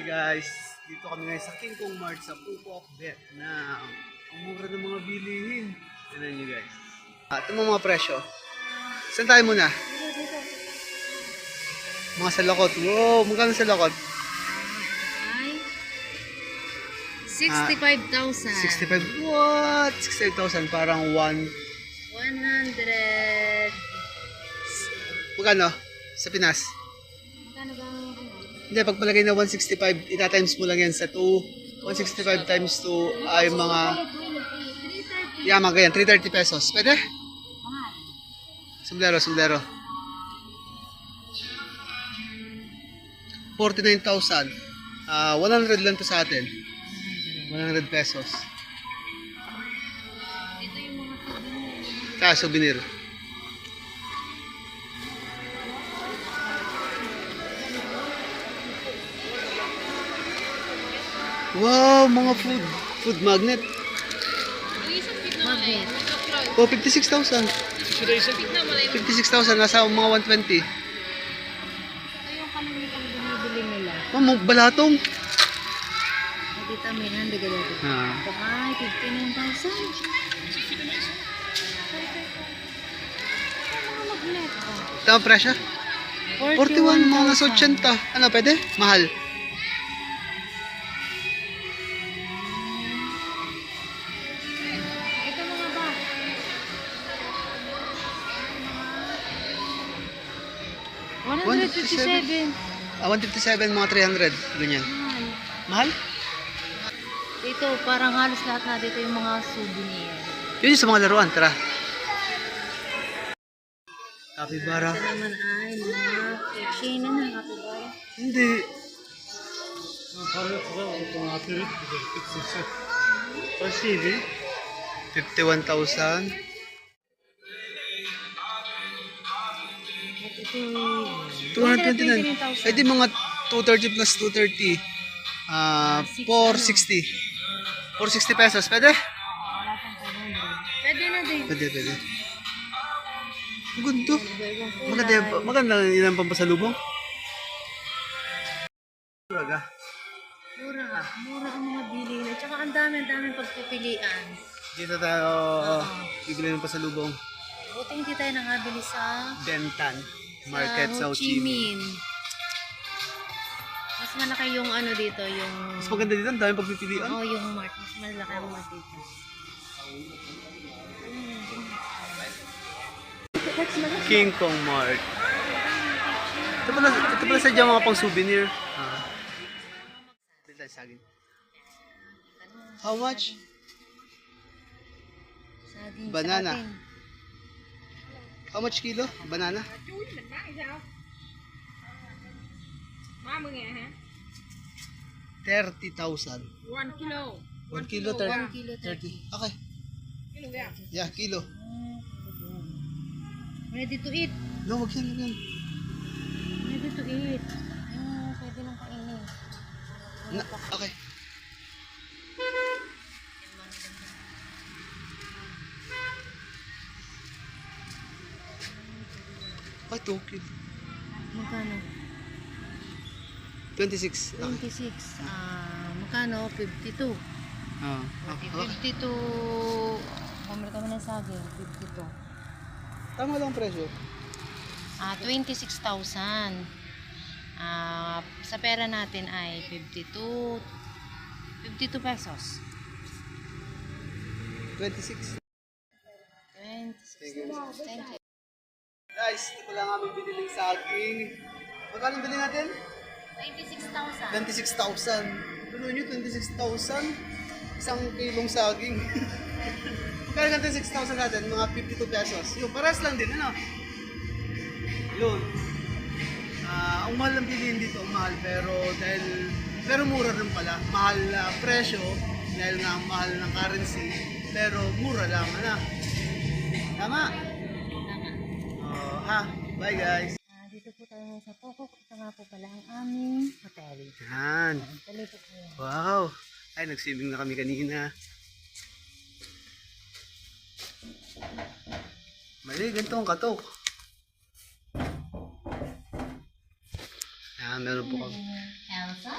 Hi guys, dito kami ngayon sa King Kong Mart sa Phuoc, Vietnam. Ang mura ng mga bilihin. Tignan nyo guys. Ito mga presyo. Saan tayo muna? Mga salakot. Wow, magkano salakot? 65,000. 65. What? 65,000. Parang 1. 100. Magkano? Sa Pinas? Magkano ba ang Hindi, pagpalagay na 165, itatimes mo lang yan sa 2. 165 times 2 ay mga... Yeah, mga ganyan. 330 pesos. Pwede? Sombrero, sombrero. 49,000. 100 lang to sa atin. 100 pesos. Ito yung mga souvenir. Kaya souvenir. Wow, mga food magnet. Magnet. Oh, 56,000. 56,000 nasa mga 120. Ito yung kalimitang binibili nila. Ma'am, balatong. Dito may handig dito. Ah. Ito ay 59,000. Mga magnet. Ito ang presyo? 41, mga nasa 80. Ano, pwede? Mahal. Ito mga ba? 157. 157, mga 300. Ganyan. Mahal? Dito, parang halos lahat na dito yung mga souvenir. Yun yung sa mga laruan, tara. Capybara. Ito naman ay mga keychain na capybara. Hindi. 51,000. Ito 229. Ay di mga 230 plus 230. 460. 460 pesos. Pwede? Pwede na din. Pwede, pwede. Ang gundo. Maganda, maganda yun ang pampasalubong. Mura. Mura ang mga bilihin. At saka ang daming pagpipilian. Dito tayo bibili ng pasalubong. Buti hindi tayo nakabili sa Dentan Market sa Ho Ho Chi Chi Minh. Minh. Mas malaki yung ano dito, yung... Mas maganda dito, ang daming pagpipilian. Oo, yung mart. Mas malaki ang mart dito. King Kong Mart. Ito pala sadya mga pang souvenir. Dito tayo saging. How much? Saging sa Banana. atin. How much kilo? Banana? 30,000. 1 kilo. 1 kilo, 30. 1 kilo 30. Okay. Yeah, kilo. Ready to eat. No, wag yan, wag yan. Ready to eat. Pwede nang kainin. Okay. Ay, 2 kilo. Magkano? 26. Okay. 26. Magkano? 52. Okay. 52. Kamil kami ng saging. 52. Tama lang presyo. 26,000. Sa pera natin ay 52 pesos. 26. 26. Thank you. Thank you. Guys, ito lang aming biniling saging. Magkano bili natin? 26,000. 26,000. Ano nyo, 26,000? Isang kilong saging. Magkano ng 26,000 natin? Mga 52 pesos. Yung paras lang din, ano? Yun. Ang mahal ng bilihin dito, ang mahal. Pero mura rin pala. Mahal na presyo. Dahil nga ang mahal ng currency. Pero mura lang, ano? Tama? Ha? Bye guys. Dito po tayo sa Phuoc. Ito nga po pala ang aming hotel. Yan. Tuloy po po. Wow. Ay, nag-swimming na kami kanina. Mali, ganito ang katok. Meron po kami. Elsa?